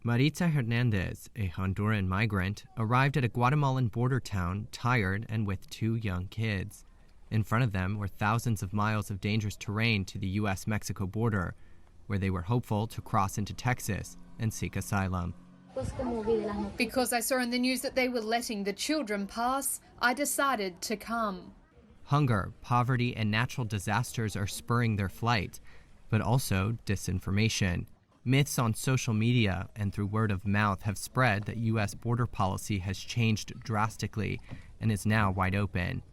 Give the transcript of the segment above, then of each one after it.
Maritza Hernandez, a Honduran migrant, arrived at a Guatemalan border town tired and with 2 young kids. In front of them were thousands of miles of dangerous terrain to the U.S. Mexico border, where they were hopeful to cross into Texas and seek asylum. Because I saw in the news that they were letting the children pass, I decided to come. Hunger, poverty, and natural disasters are spurring their flight, but also disinformation. Myths on social media and through word of mouth have spread that U.S. border policy has changed drastically and is now wide open.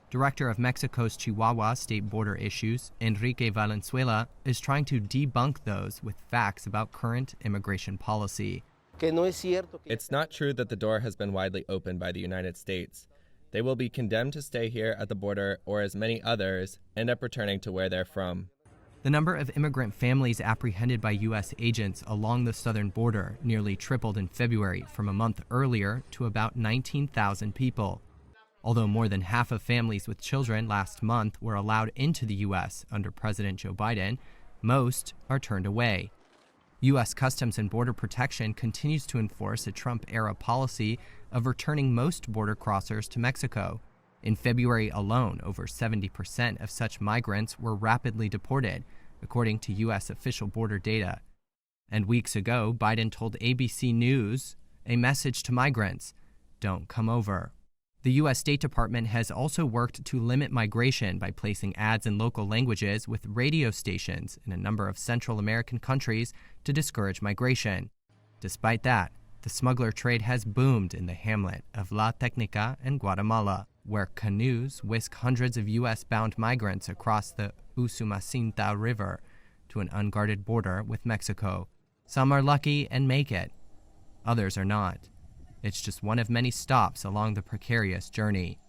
Director of Mexico's Chihuahua State Border Issues, Enrique Valenzuela, is trying to debunk those with facts about current immigration policy. It's not true that the door has been widely opened by the United States. They will be condemned to stay here at the border, or as many others, end up returning to where they're from. The number of immigrant families apprehended by U.S. agents along the southern border nearly tripled in February from a month earlier to about 19,000 people. Although more than half of families with children last month were allowed into the U.S. under President Joe Biden, most are turned away. U.S. Customs and Border Protection continues to enforce a Trump-era policy of returning most border crossers to Mexico. In February alone, over 70% of such migrants were rapidly deported, according to U.S. official border data. And weeks ago, Biden told ABC News a message to migrants: don't come over. The U.S. State Department has also worked to limit migration by placing ads in local languages with radio stations in a number of Central American countries to discourage migration. Despite that, the smuggler trade has boomed in the hamlet of La Tecnica in Guatemala, where canoes whisk hundreds of U.S.-bound migrants across the Usumacinta River to an unguarded border with Mexico. Some are lucky and make it. Others are not. It's just one of many stops along the precarious journey.